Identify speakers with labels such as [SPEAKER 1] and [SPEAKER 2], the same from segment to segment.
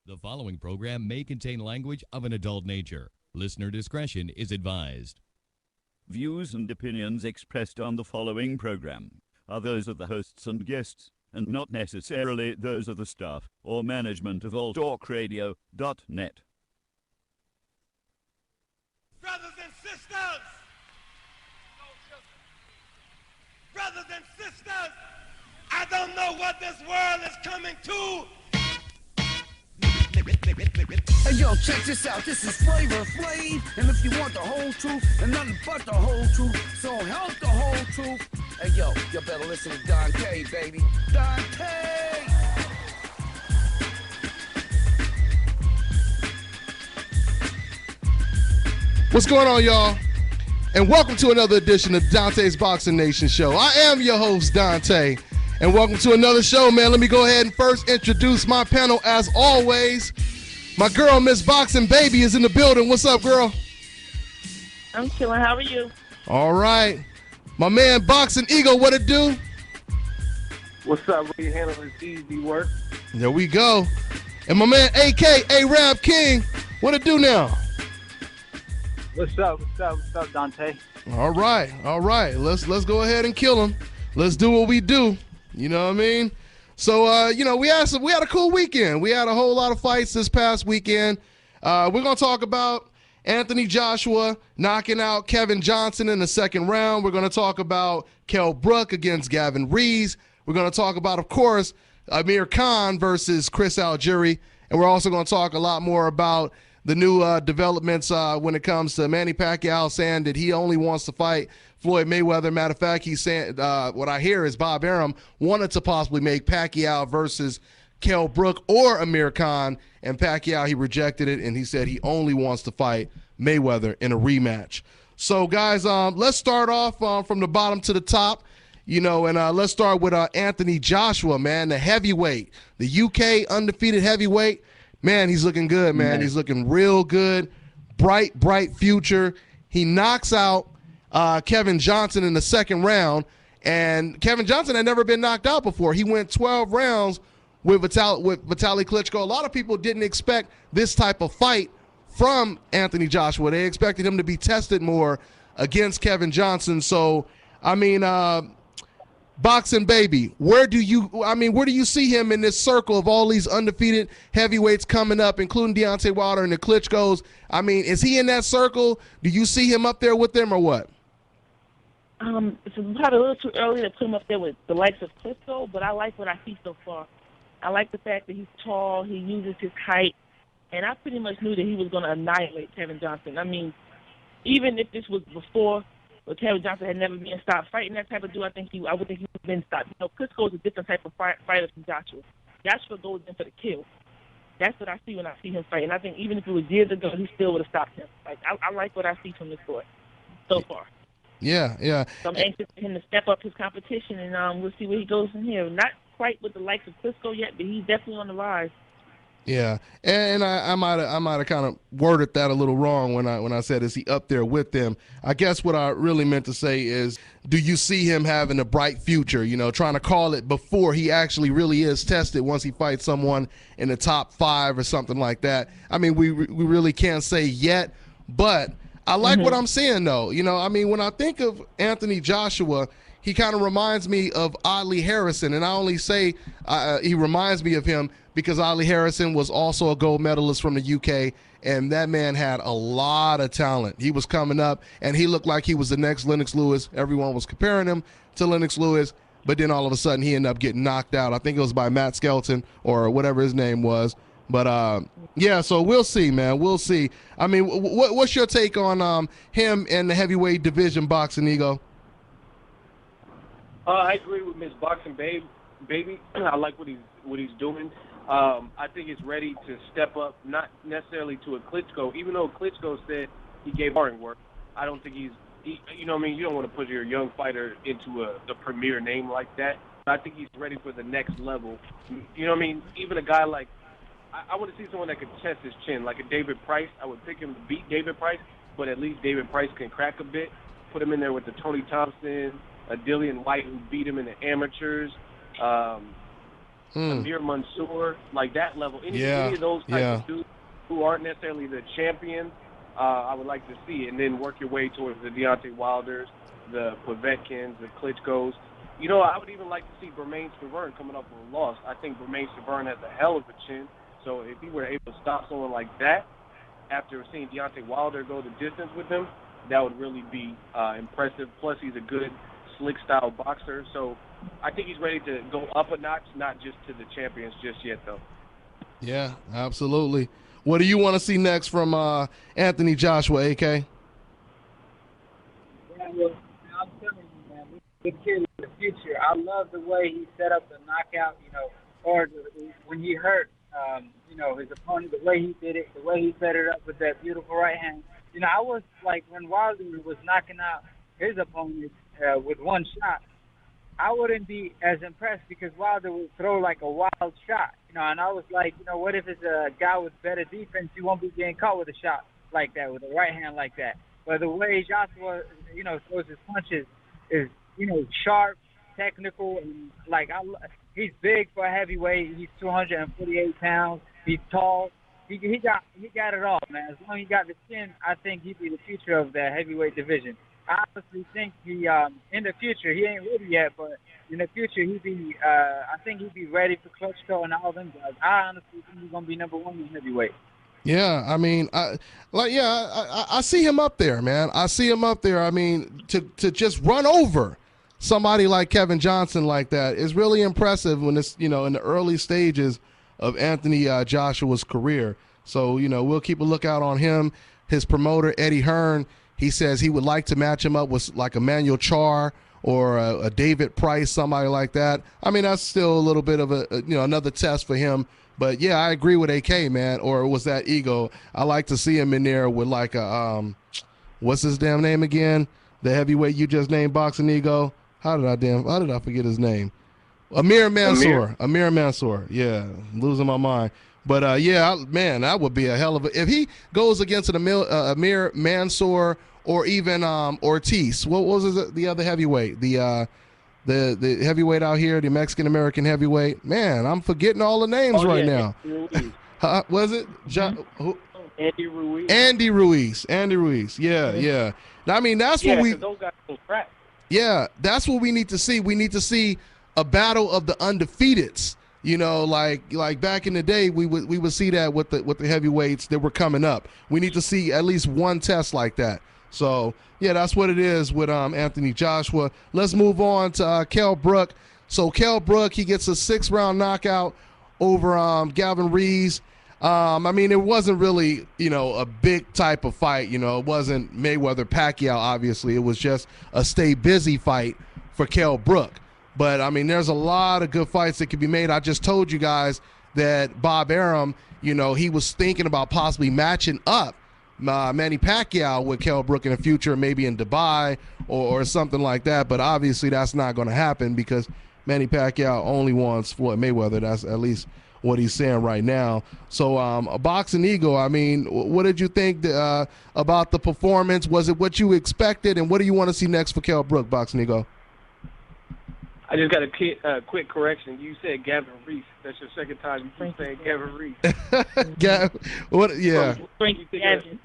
[SPEAKER 1] The following program may contain language of an adult nature. Listener discretion is advised.
[SPEAKER 2] Views and opinions expressed on the following program are those of the hosts and guests, and not necessarily those of the staff or management of alltalkradio.net.
[SPEAKER 3] Brothers and sisters! Brothers and sisters! I don't know what this world is coming to.
[SPEAKER 4] Hey yo, check this out, this is Flavor Flav, and if you want the whole truth, and nothing but the whole truth, so help the whole truth. Hey yo, you better listen to Dante, baby. Dante!
[SPEAKER 5] What's going on, y'all? And welcome to another edition of Dante's Boxing Nation Show. I am your host, Dante, and welcome to another show, man. Let me go ahead and first introduce my panel as always. My girl, Miss Boxing Baby, is in the building. What's up, girl?
[SPEAKER 6] I'm chilling. How are you?
[SPEAKER 5] All right. My man, Boxing Eagle, what it do?
[SPEAKER 7] What's up? What you handle is easy work.
[SPEAKER 5] There we go. And my man, AK, A-Rap King, what it do now?
[SPEAKER 7] What's up? What's up, Dante?
[SPEAKER 5] All right. Let's go ahead and kill him. Let's do what we do. You know what I mean? So, we had a cool weekend. We had a whole lot of fights this past weekend. We're going to talk about Anthony Joshua knocking out Kevin Johnson in the second round. We're going to talk about Kell Brook against Gavin Rees. We're going to talk about, of course, Amir Khan versus Chris Algeri. And we're also going to talk a lot more about the new developments when it comes to Manny Pacquiao saying that he only wants to fight Floyd Mayweather. Matter of fact, he's saying what I hear is Bob Arum wanted to possibly make Pacquiao versus Kell Brook or Amir Khan, and Pacquiao, he rejected it, and he said he only wants to fight Mayweather in a rematch. So, guys, let's start off from the bottom to the top, and let's start with Anthony Joshua, man, the heavyweight, the UK undefeated heavyweight. Man, he's looking good, man. He's looking real good, bright future. He knocks out Kevin Johnson in the second round, and Kevin Johnson had never been knocked out before. He went 12 rounds with Vitaly Klitschko. A lot of people didn't expect this type of fight from Anthony Joshua. They expected him to be tested more against Kevin Johnson. So, I mean, Boxing Baby, where do you see him in this circle of all these undefeated heavyweights coming up, including Deontay Wilder and the Klitschkos? I mean, is he in that circle? Do you see him up there with them or what?
[SPEAKER 6] It's probably a little too early to put him up there with the likes of Klitschko, but I like what I see so far. I like the fact that he's tall, he uses his height, and I pretty much knew that he was going to annihilate Kevin Johnson. I mean, even if this was before, but Kevin Johnson had never been stopped fighting that type of dude, I would think he would have been stopped. Klitschko is a different type of fighter from Joshua. Joshua goes in for the kill. That's what I see when I see him fight. And I think even if it was years ago, he still would have stopped him. Like I like what I see from this boy so far.
[SPEAKER 5] Yeah.
[SPEAKER 6] So I'm anxious for him to step up his competition, and we'll see where he goes from here. Not quite with the likes of Klitschko yet, but he's definitely on the rise.
[SPEAKER 5] Yeah, and I might have kind of worded that a little wrong when I said, is he up there with them? I guess what I really meant to say is, do you see him having a bright future, trying to call it before he actually really is tested once he fights someone in the top 5 or something like that? I mean, we really can't say yet, but I like what I'm seeing, though. When I think of Anthony Joshua, he kind of reminds me of Ali Harrison, and I only say he reminds me of him because Ali Harrison was also a gold medalist from the UK, and that man had a lot of talent. He was coming up, and he looked like he was the next Lennox Lewis. Everyone was comparing him to Lennox Lewis, but then all of a sudden he ended up getting knocked out. I think it was by Matt Skelton or whatever his name was. But, yeah, so we'll see, man. We'll see. I mean, what's your take on him and the heavyweight division, Boxing Ego?
[SPEAKER 7] I agree with Miss Boxing Baby. I like what he's doing. I think he's ready to step up, not necessarily to a Klitschko. Even though Klitschko said he gave sparring work, I don't think you don't want to put your young fighter into the premier name like that. I think he's ready for the next level. Even a guy like, I want to see someone that can test his chin, like a David Price. I would pick him to beat David Price, but at least David Price can crack a bit. Put him in there with the Tony Thompson, a Dillian White who beat him in the amateurs. Amir Mansour, like that level. Any of those types of dudes who aren't necessarily the champions, I would like to see. And then work your way towards the Deontay Wilders, the Povetkins, the Klitschko's. I would even like to see Bermane Stiverne coming up with a loss. I think Bermane Stiverne has a hell of a chin. So if he were able to stop someone like that after seeing Deontay Wilder go the distance with him, that would really be impressive. Plus, he's a good, slick-style boxer. So I think he's ready to go up a notch, not just to the champions just yet, though.
[SPEAKER 5] Yeah, absolutely. What do you want to see next from Anthony Joshua, AK?
[SPEAKER 8] Yeah, well, I'm telling you, man, this kid is the future. I love the way he set up the knockout, when he hurt, his opponent, the way he did it, the way he set it up with that beautiful right hand. I was like, when Wilder was knocking out his opponent with one shot, I wouldn't be as impressed because Wilder would throw like a wild shot, and I was like, what if it's a guy with better defense? You won't be getting caught with a shot like that, with a right hand like that. But the way Joshua, throws his punches is, sharp, technical, and he's big for a heavyweight. He's 248 pounds. He's tall. He got it all, man. As long as he got the chin, I think he'd be the future of the heavyweight division. I honestly think he in the future, he ain't ready yet, but in the future I think he'd be ready for Klitschko and all them guys. I honestly think he's gonna be number one in heavyweight.
[SPEAKER 5] Yeah, I mean, I see him up there, man. I see him up there. I mean, to just run over somebody like Kevin Johnson like that is really impressive when it's, in the early stages of Anthony Joshua's career. So, we'll keep a lookout on him. His promoter, Eddie Hearn, he says he would like to match him up with like Emmanuel Char or a David Price, somebody like that. I mean, that's still a little bit of another test for him. But yeah, I agree with AK, man. Or was that Ego? I like to see him in there with like a what's his damn name again? The heavyweight you just named, Boxing Ego. How did I forget his name? Amir Mansour. Amir Mansour. Yeah, losing my mind. But man, that would be a hell of a if he goes against an Amir Mansour or even Ortiz. What was the other heavyweight? The heavyweight out here, the Mexican American heavyweight. Man, I'm forgetting all the names right now. Was it who?
[SPEAKER 7] Andy Ruiz.
[SPEAKER 5] Andy Ruiz. Yeah. I mean, that's what we.
[SPEAKER 7] Those guys will crack.
[SPEAKER 5] Yeah, that's what we need to see. We need to see a battle of the undefeateds. Like back in the day, we would see that with the heavyweights that were coming up. We need to see at least one test like that. So yeah, that's what it is with Anthony Joshua. Let's move on to Kell Brook. So Kell Brook, he gets a 6-round knockout over Gavin Rees. I mean, it wasn't really, a big type of fight. It wasn't Mayweather Pacquiao, obviously. It was just a stay busy fight for Kell Brook. But, I mean, there's a lot of good fights that could be made. I just told you guys that Bob Arum, he was thinking about possibly matching up Manny Pacquiao with Kell Brook in the future, maybe in Dubai or something like that. But obviously that's not going to happen because Manny Pacquiao only wants Floyd Mayweather. That's at least what he's saying right now. So Boxing Eagle, I mean, what did you think about the performance? Was it what you expected? And what do you want to see next for Kell Brook, Boxing Eagle?
[SPEAKER 7] I just got a quick correction. You said Gavin Rees. That's your second time you keep saying Gavin Rees.
[SPEAKER 5] What? Yeah.
[SPEAKER 6] Frankie Gavin.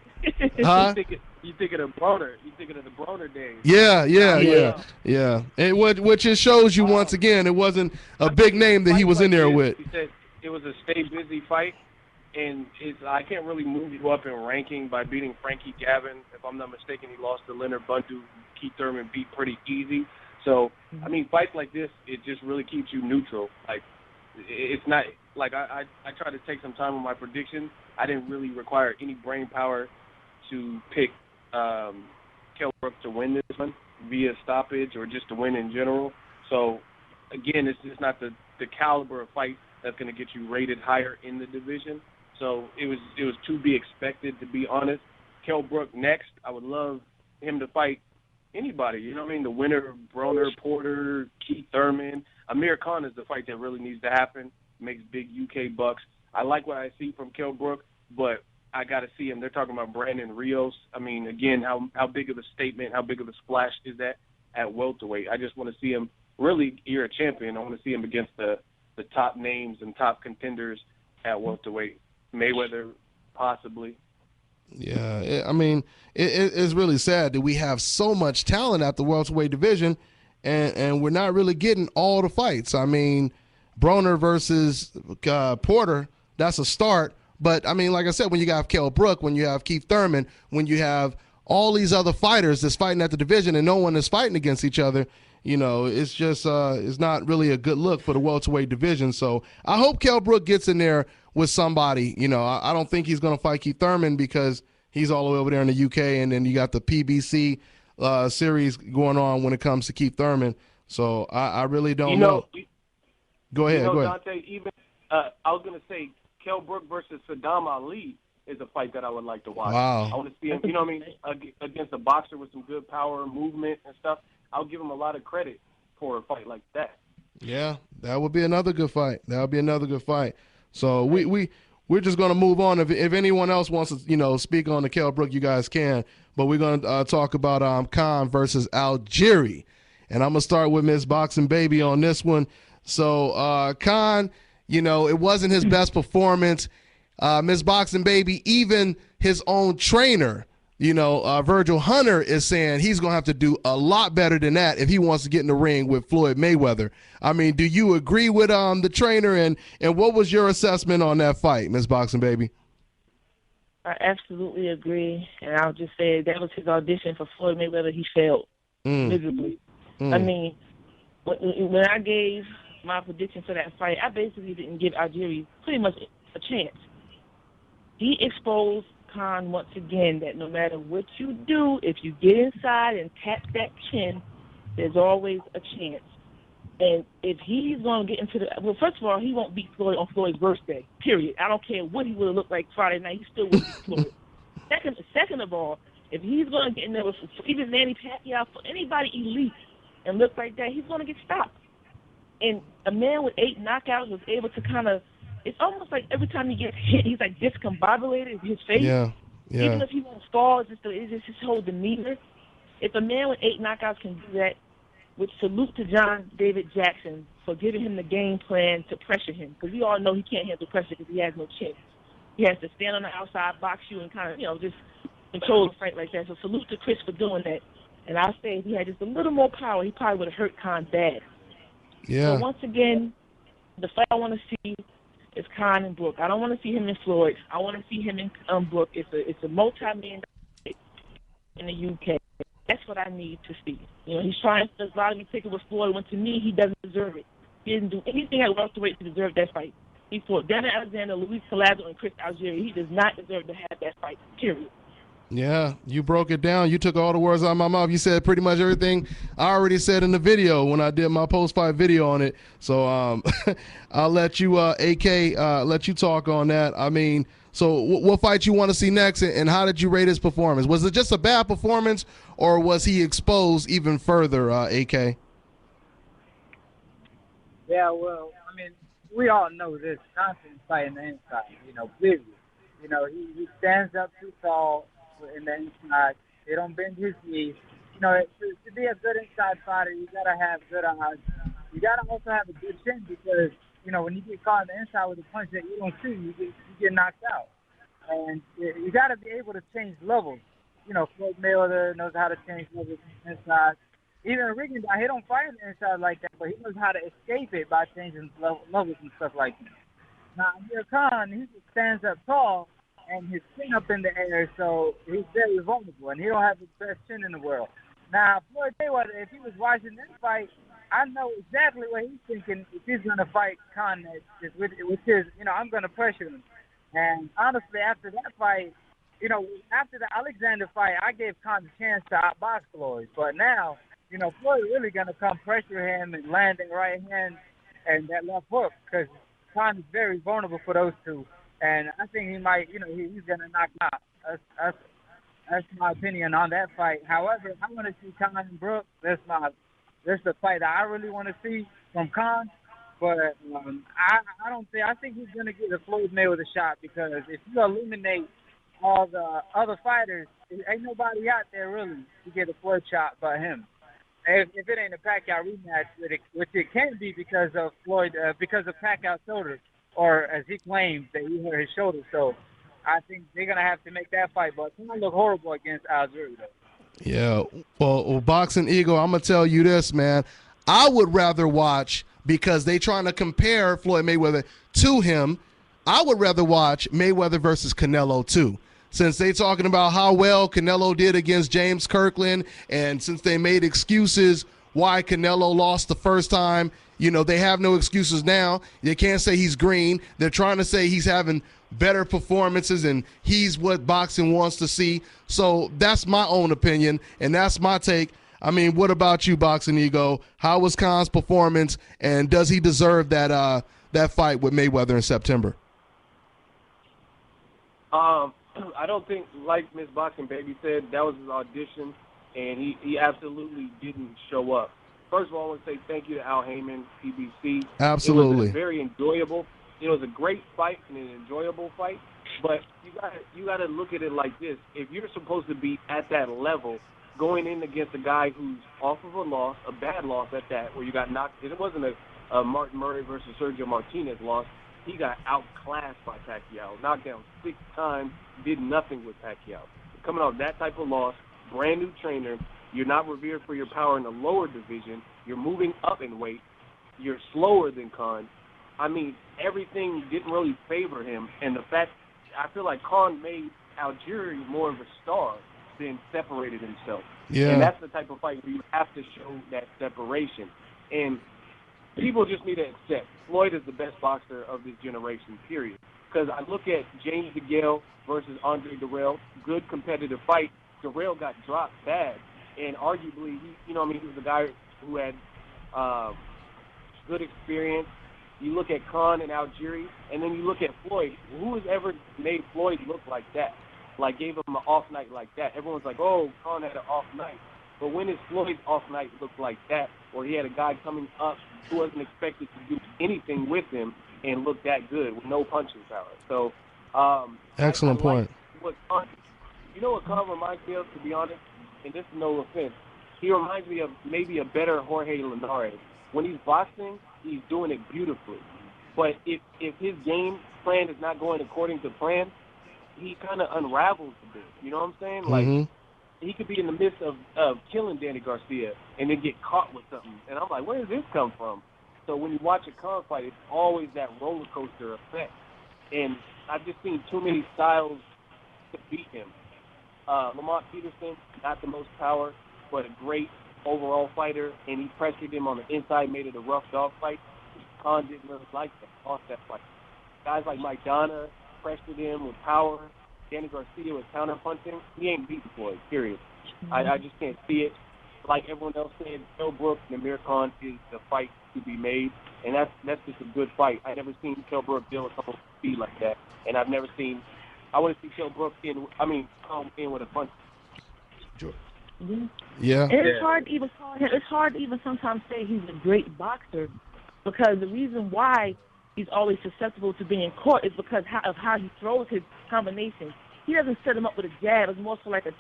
[SPEAKER 5] Huh?
[SPEAKER 7] You thinking of Broner? You thinking of the Broner days?
[SPEAKER 5] Yeah. And which just shows you once again, it wasn't a big name that he was in there with.
[SPEAKER 7] He said it was a stay busy fight, and I can't really move you up in ranking by beating Frankie Gavin. If I'm not mistaken, he lost to Leonard Bundu. Keith Thurman beat pretty easy. So, I mean, fights like this, it just really keeps you neutral. Like, it's not like I tried to take some time on my prediction. I didn't really require any brain power to pick Kell Brook to win this one via stoppage or just to win in general. So, again, it's just not the caliber of fight that's going to get you rated higher in the division. So it was to be expected, to be honest. Kell Brook next. I would love him to fight anybody, you know what I mean? The winner of Broner, Porter, Keith Thurman. Amir Khan is the fight that really needs to happen. Makes big UK bucks. I like what I see from Kell Brook, but I got to see him. They're talking about Brandon Rios. I mean, again, how big of a statement, how big of a splash is that at welterweight? I just want to see him. Really, you're a champion. I want to see him against the the top names and top contenders at welterweight. Mayweather, possibly.
[SPEAKER 5] Yeah, I mean, it's really sad that we have so much talent at the welterweight division, and we're not really getting all the fights. I mean, Broner versus Porter, that's a start. But, I mean, like I said, when you have Kell Brook, when you have Keith Thurman, when you have all these other fighters that's fighting at the division and no one is fighting against each other, you know, it's just it's not really a good look for the welterweight division. So I hope Kell Brook gets in there with somebody. You know, I don't think he's going to fight Keith Thurman because he's all the way over there in the UK, and then you got the PBC series going on when it comes to Keith Thurman. So I really don't know. Go ahead, go ahead.
[SPEAKER 7] Dante, even I was going to say Kell Brook versus Saddam Ali is a fight that I would like to watch.
[SPEAKER 5] Wow.
[SPEAKER 7] I want to see him, you know what I mean, against a boxer with some good power, movement, and stuff. I'll give him a lot of credit for a fight like that.
[SPEAKER 5] Yeah, that would be another good fight. That would be another good fight. So we're just going to move on. If anyone else wants to, you know, speak on the Kell Brook, you guys can. But we're going to talk about Khan versus Algeri. And I'm going to start with Miss Boxing Baby on this one. So Khan, you know, it wasn't his best performance. Miss Boxing Baby, even his own trainer, you know, Virgil Hunter is saying he's going to have to do a lot better than that if he wants to get in the ring with Floyd Mayweather. I mean, do you agree with the trainer, and what was your assessment on that fight, Miss Boxing Baby?
[SPEAKER 6] I absolutely agree, and I'll just say that was his audition for Floyd Mayweather. He failed miserably. I mean, when I gave my prediction for that fight, I basically didn't give Algeri pretty much a chance. He exposed Khan once again that no matter what you do, if you get inside and tap that chin, there's always a chance. And if he's going to get into well, first of all, he won't beat Floyd on Floyd's birthday, period. I don't care what he would have looked like Friday night, he still wouldn't beat Floyd. Second of all, if he's going to get in there with even Manny Pacquiao, for anybody elite and look like that, he's going to get stopped. And a man with 8 knockouts was able to kind of, it's almost like every time he gets hit, he's like discombobulated in his face.
[SPEAKER 5] Yeah.
[SPEAKER 6] Even if he won't fall, it's just his whole demeanor. If a man with 8 knockouts can do that, which salute to John David Jackson for giving him the game plan to pressure him, because we all know he can't handle pressure because he has no chin. He has to stand on the outside, box you, and kind of, you know, just control the fight like that. So salute to Chris for doing that. And I say if he had just a little more power, he probably would have hurt Khan bad.
[SPEAKER 5] Yeah.
[SPEAKER 6] So once again, the fight I want to see is Khan and Brook. I don't want to see him in Floyd. I want to see him in Brook. It's a multi-million fight in the UK. That's what I need to see. You know, he's trying to lottery ticket with Floyd when to me he doesn't deserve it. He didn't do anything at welterweight to deserve that fight. He fought Dana Alexander, Luis Collazo, and Chris Algeri. He does not deserve to have that fight, period.
[SPEAKER 5] Yeah, you broke it down. You took all the words out of my mouth. You said pretty much everything I already said in the video when I did my post-fight video on it. So I'll let you, AK, let you talk on that. I mean, so what fight you want to see next, and how did you rate his performance? Was it just a bad performance, or was he exposed even further, AK?
[SPEAKER 8] Yeah, well, I mean, we all know this constant fight in the inside, you know, period. You know, he stands up too tall in the inside. They don't bend his knees. You know, to be a good inside fighter, you got to have good eyes. You got to also have a good chin because, you know, when you get caught on the inside with a punch that you don't see, you get knocked out. And you got to be able to change levels. You know, Floyd Mayweather knows how to change levels inside. Even Ricky, he don't fight on the inside like that, but he knows how to escape it by changing levels and stuff like that. Now, Amir Khan, he just stands up tall and his chin up in the air, so he's very vulnerable, and he don't have the best chin in the world. Now, Floyd Mayweather, if he was watching this fight, I know exactly what he's thinking if he's going to fight Khan, which is, you know, I'm going to pressure him. And honestly, after that fight, you know, after the Alexander fight, I gave Khan a chance to outbox Floyd. But now, you know, Floyd really going to come pressure him and land the right hand and that left hook because Khan is very vulnerable for those two. And I think he might, you know, he's going to knock him out. That's my opinion on that fight. However, I want to see Khan and Brook. That's the fight that I really want to see from Khan. But I don't think. I think he's going to get a Floyd Mayweather shot because if you eliminate all the other fighters, ain't nobody out there really to get a Floyd shot but him. if it ain't a Pacquiao rematch, which it can be because of because of Pacquiao's shoulder, or as he claims that he hurt his shoulder. So I think they're gonna have to make that fight. But it's gonna look horrible against Algeri, though.
[SPEAKER 5] Yeah, well, Boxing Eagle, I'm gonna tell you this, man. I would rather watch, because they trying to compare Floyd Mayweather to him. I would rather watch Mayweather versus Canelo too, since they talking about how well Canelo did against James Kirkland, and since they made excuses why Canelo lost the first time. They have no excuses now. They can't say he's green. They're trying to say he's having better performances and he's what boxing wants to see. So that's my own opinion, and that's my take. I mean, what about you, Boxing Ego? How was Khan's performance, and does he deserve that fight with Mayweather in September?
[SPEAKER 7] I don't think, like Miss Boxing Baby said, that was his audition, and he absolutely didn't show up. First of all, I want to say thank you to Al Heyman, PBC.
[SPEAKER 5] Absolutely.
[SPEAKER 7] It was very enjoyable. It was a great fight and an enjoyable fight, but you got to look at it like this. If you're supposed to be at that level, going in against a guy who's off of a loss, a bad loss at that, where you got knocked, it wasn't a Martin Murray versus Sergio Martinez loss. He got outclassed by Pacquiao, knocked down 6 times, did nothing with Pacquiao. Coming off that type of loss, brand new trainer, you're not revered for your power in the lower division. You're moving up in weight. You're slower than Khan. I mean, everything didn't really favor him. And the fact, I feel like Khan made Algeri more of a star than separated himself.
[SPEAKER 5] Yeah.
[SPEAKER 7] And that's the type of fight where you have to show that separation. And people just need to accept Floyd is the best boxer of this generation, period. Because I look at James DeGale versus Andre Durrell, good competitive fight. Durrell got dropped bad. And arguably, he was a guy who had good experience. You look at Khan and Algeri, and then you look at Floyd. Who has ever made Floyd look like that? Like, gave him an off night like that? Everyone's like, oh, Khan had an off night. But when has Floyd's off night looked like that, or he had a guy coming up who wasn't expected to do anything with him and look that good with no punching power? So,
[SPEAKER 5] excellent point.
[SPEAKER 7] What Khan reminds me of, to be honest, and this is no offense, he reminds me of maybe a better Jorge Linares. When he's boxing, he's doing it beautifully. But if his game plan is not going according to plan, he kind of unravels a bit. You know what I'm saying? Like, he could be in the midst of killing Danny Garcia and then get caught with something. And I'm like, where does this come from? So when you watch a Khan fight, it's always that roller coaster effect. And I've just seen too many styles to beat him. Lamont Peterson, not the most power, but a great overall fighter, and he pressured him on the inside, made it a rough dog fight. Khan didn't really like that, lost that fight. Guys like Mike Donna pressured him with power. Danny Garcia was counter-punching. He ain't beaten Floyd, period. I just can't see it. Like everyone else said, Kell Brook and Amir Khan is the fight to be made, and that's just a good fight. I've never seen Kell Brook deal with someone with speed like that, and I want to see Kell Brook come in with a punch.
[SPEAKER 5] Yeah.
[SPEAKER 6] And it's hard to even call him. It's hard to even sometimes say he's a great boxer, because the reason why he's always susceptible to being caught is because of how he throws his combinations. He doesn't set him up with a jab. It's more so like a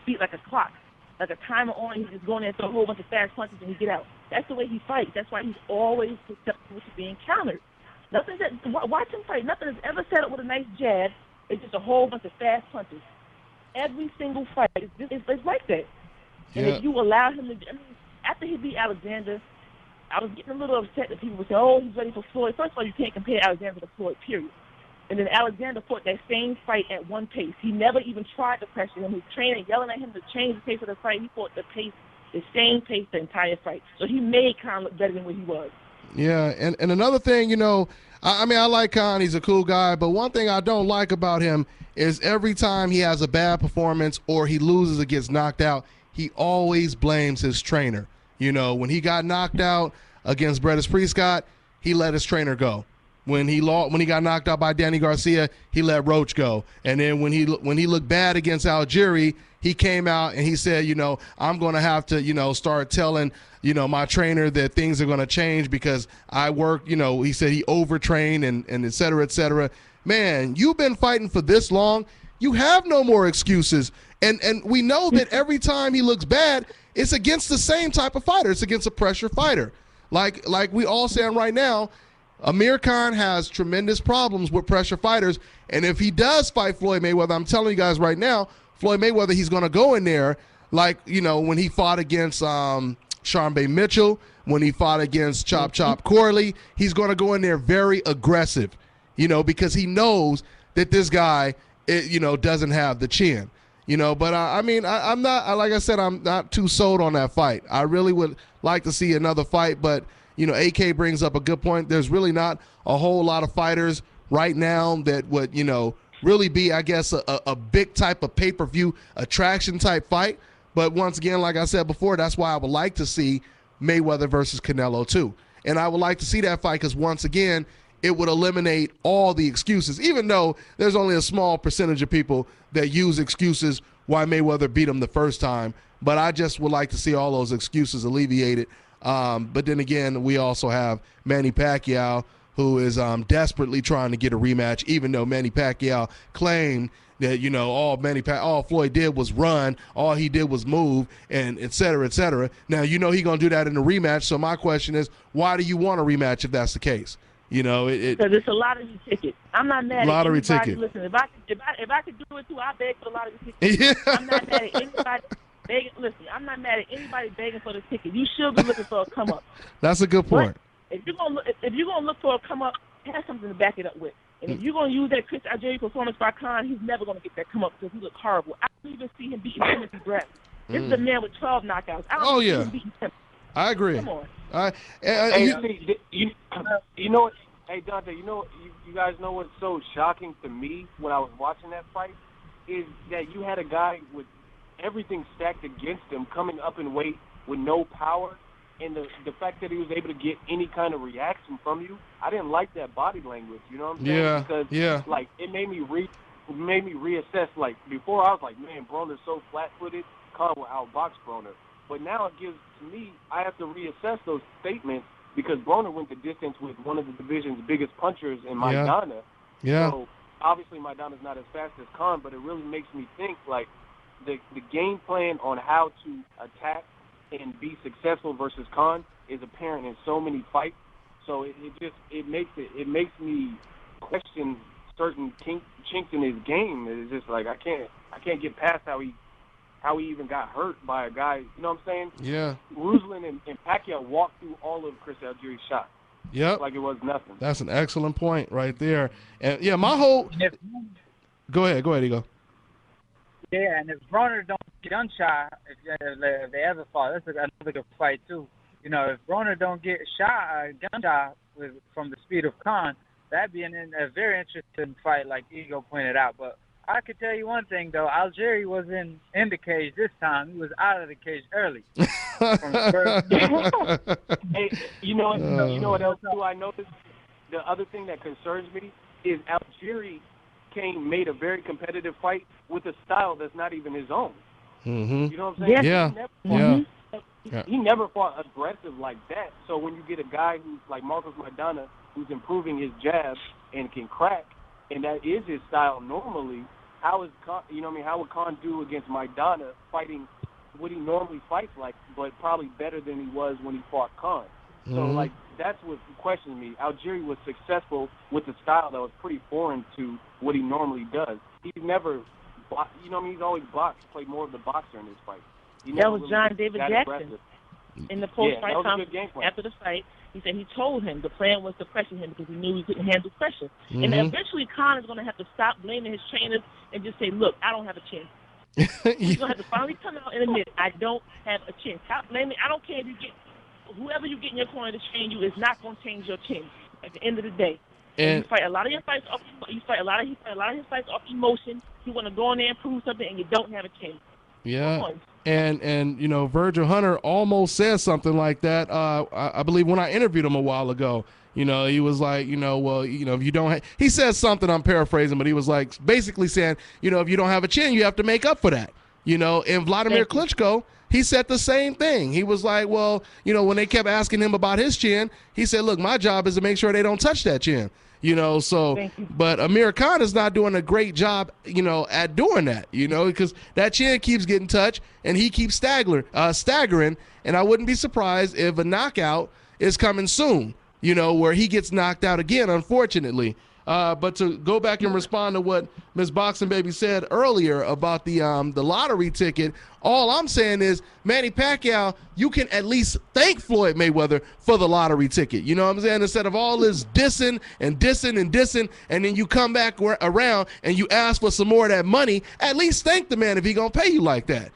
[SPEAKER 6] speed, like a clock, like a timer on. He's just going in and throw a whole bunch of fast punches and he get out. That's the way he fights. That's why he's always susceptible to being countered. Watch him fight. Nothing is ever set up with a nice jab. It's just a whole bunch of fast punches. Every single fight is like that. And if you allow him to, after he beat Alexander, I was getting a little upset that people would say, oh, he's ready for Floyd. First of all, you can't compare Alexander to Floyd, period. And then Alexander fought that same fight at one pace. He never even tried to pressure him. His trainer yelling at him to change the pace of the fight. He fought the same pace the entire fight. So he made Khan look better than what he was.
[SPEAKER 5] Yeah, and another thing, I like Khan. He's a cool guy. But one thing I don't like about him is every time he has a bad performance or he loses or gets knocked out, he always blames his trainer. When he got knocked out against Brettis Prescott, he let his trainer go. When he got knocked out by Danny Garcia, he let Roach go. And then when he looked bad against Algeri, he came out and he said, I'm going to have to, start telling, my trainer that things are going to change because I work, he said he overtrained and et cetera, et cetera. Man, you've been fighting for this long. you have no more excuses. And we know that every time he looks bad, it's against the same type of fighter. It's against a pressure fighter. Like we all saying right now, Amir Khan has tremendous problems with pressure fighters. And if he does fight Floyd Mayweather, I'm telling you guys right now, Floyd Mayweather, he's going to go in there like, when he fought against Sharmba Mitchell, when he fought against Chop Corley, he's going to go in there very aggressive, because he knows that this guy, doesn't have the chin. But I'm not, like I said, I'm not too sold on that fight. I really would like to see another fight, but, AK brings up a good point. There's really not a whole lot of fighters right now that would, really be, I guess, a big type of pay-per-view attraction type fight. But once again, like I said before, that's why I would like to see Mayweather versus Canelo too. And I would like to see that fight because once again, it would eliminate all the excuses, even though there's only a small percentage of people that use excuses why Mayweather beat him the first time. But I just would like to see all those excuses alleviated. But then again, we also have Manny Pacquiao, who is desperately trying to get a rematch, even though Manny Pacquiao claimed that, all Floyd did was run, all he did was move, and et cetera, et cetera. Now, he's going to do that in the rematch. So my question is, why do you want a rematch if that's the case? Because
[SPEAKER 6] it's a lottery ticket. I'm not mad
[SPEAKER 5] lottery
[SPEAKER 6] at anybody.
[SPEAKER 5] ticket.
[SPEAKER 6] Listen, if I could do it too, I beg for the lottery ticket.
[SPEAKER 5] Yeah.
[SPEAKER 6] I'm not mad at anybody begging. Listen, I'm not mad at anybody begging for the ticket. You should be looking for a come up.
[SPEAKER 5] That's a good point.
[SPEAKER 6] But if you're gonna look for a come up, have something to back it up with. And if you're gonna use that Chris Algeri performance by Khan, he's never gonna get that come up because he looked horrible. I don't even see him beating Timothy Brett. This is a man with 12 knockouts. I don't see him beating Timothy.
[SPEAKER 5] I agree.
[SPEAKER 6] Come on.
[SPEAKER 7] You know what? Hey, Dante, you guys know what's so shocking to me when I was watching that fight is that you had a guy with everything stacked against him coming up in weight with no power, and the fact that he was able to get any kind of reaction from you, I didn't like that body language. You know what I'm saying? Because like it made me reassess. Like before, I was like, man, Broner's so flat-footed, Khan will outbox Broner. But now it gives to me, I have to reassess those statements because Broner went the distance with one of the division's biggest punchers in Maidana.
[SPEAKER 5] Yeah.
[SPEAKER 7] So obviously Maidana's not as fast as Khan, but it really makes me think like the game plan on how to attack and be successful versus Khan is apparent in so many fights. So it makes me question certain chinks in his game. It's just like I can't get past how he even got hurt by a guy. You know what I'm saying?
[SPEAKER 5] Yeah.
[SPEAKER 7] Ruslan and Pacquiao walked through all of Chris Algieri's shots.
[SPEAKER 5] Yep.
[SPEAKER 7] Like it was nothing.
[SPEAKER 5] That's an excellent point right there. And my whole go ahead, Ego.
[SPEAKER 8] Yeah, and if Broner don't get gun shy, if they ever fought, that's another good fight too. If Broner don't get gun shy from the speed of Khan, that'd be a very interesting fight, like Ego pointed out. But I could tell you one thing though, Algeri wasn't in the cage this time. He was out of the cage early.
[SPEAKER 7] Hey, you know what else too I noticed? The other thing that concerns me is Algeri made a very competitive fight with a style that's not even his own.
[SPEAKER 5] Mm-hmm.
[SPEAKER 7] You know what I'm saying?
[SPEAKER 5] Yeah.
[SPEAKER 7] He never fought aggressive like that. So when you get a guy who's like Marcos Maidana, who's improving his jab and can crack, and that is his style normally, how would Khan do against Maidana fighting what he normally fights like, but probably better than he was when he fought Khan? So, like, that's what questions me. Algeri was successful with a style that was pretty foreign to what he normally does. He's never, he's always boxed, played more of the boxer in his fight.
[SPEAKER 6] That was John David Jackson.
[SPEAKER 7] Aggressive.
[SPEAKER 6] In the post-fight
[SPEAKER 7] that was a
[SPEAKER 6] conference
[SPEAKER 7] good game plan.
[SPEAKER 6] after the fight, he said he told him the plan was to pressure him because he knew he couldn't handle pressure. And eventually Khan is going to have to stop blaming his trainers and just say, look, I don't have a chin. He's going to have to finally come out and admit, I don't have a chin. Stop blaming. I don't care if you get whoever you get in your corner to train you is not going to change your chin at the end of the day. And you fight a lot of your fights off. He fight a lot of his fights off emotion. You want to go in there and prove something, and you don't have a chin.
[SPEAKER 5] Yeah. And Virgil Hunter almost said something like that. I believe when I interviewed him a while ago. He was like, if you don't he said something, I'm paraphrasing, but he was like basically saying, if you don't have a chin, you have to make up for that. And Vladimir Klitschko, he said the same thing. He was like, well, when they kept asking him about his chin, he said, look, my job is to make sure they don't touch that chin. So, but Amir Khan is not doing a great job, at doing that, because that chin keeps getting touched and he keeps staggering. And I wouldn't be surprised if a knockout is coming soon, where he gets knocked out again, unfortunately. But to go back and respond to what Ms. Boxing Baby said earlier about the lottery ticket, all I'm saying is, Manny Pacquiao, you can at least thank Floyd Mayweather for the lottery ticket. You know what I'm saying? Instead of all this dissing, and then you come back around and you ask for some more of that money, at least thank the man if he gonna pay you like that.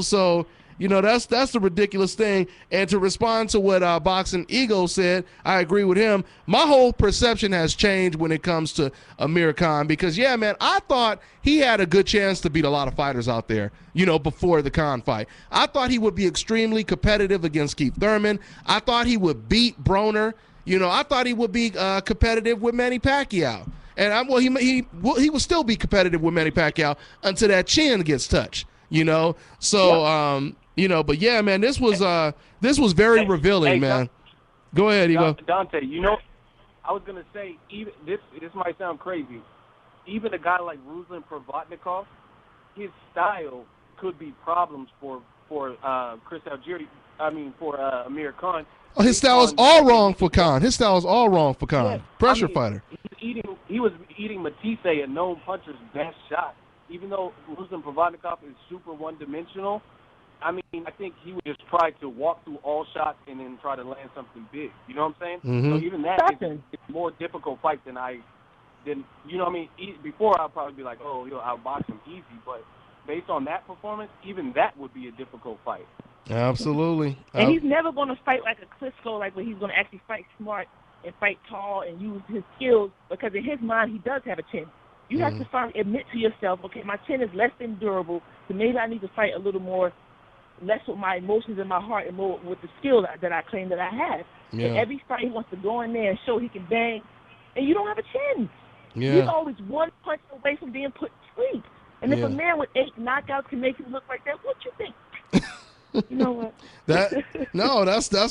[SPEAKER 5] So that's the ridiculous thing. And to respond to what Boxing Ego said, I agree with him. My whole perception has changed when it comes to Amir Khan because, yeah, man, I thought he had a good chance to beat a lot of fighters out there, before the Khan fight. I thought he would be extremely competitive against Keith Thurman. I thought he would beat Broner. I thought he would be competitive with Manny Pacquiao. And he will still be competitive with Manny Pacquiao until that chin gets touched, So, but yeah, man, this was very revealing, man. Go ahead, Ego.
[SPEAKER 7] Dante, I was gonna say, even this might sound crazy. Even a guy like Ruslan Provodnikov, his style could be problems for Algeri. For Amir Khan.
[SPEAKER 5] Oh, his style is all wrong for Khan.
[SPEAKER 7] Yeah,
[SPEAKER 5] Pressure fighter.
[SPEAKER 7] He was eating Matisse, a known puncher's best shot. Even though Ruslan Provodnikov is super one-dimensional, I think he would just try to walk through all shots and then try to land something big. You know what I'm saying?
[SPEAKER 5] Mm-hmm.
[SPEAKER 7] So even that is a more difficult fight than before I'd probably be like, oh, he'll outbox him easy. But based on that performance, even that would be a difficult fight.
[SPEAKER 5] Absolutely.
[SPEAKER 6] And he's never going to fight like a Klitschko, like where he's going to actually fight smart and fight tall and use his skills, because in his mind he does have a chin. You have to finally admit to yourself, okay, my chin is less than durable, so maybe I need to fight a little more, less with my emotions in my heart and more with the skill that I claim that I have.
[SPEAKER 5] Yeah.
[SPEAKER 6] And every fight he wants to go in there and show he can bang, and you don't have a chin.
[SPEAKER 5] Yeah.
[SPEAKER 6] He's always one punch away from being put to sleep. And if a man with 8 knockouts can make him look like that, what you think? You know what?
[SPEAKER 5] That's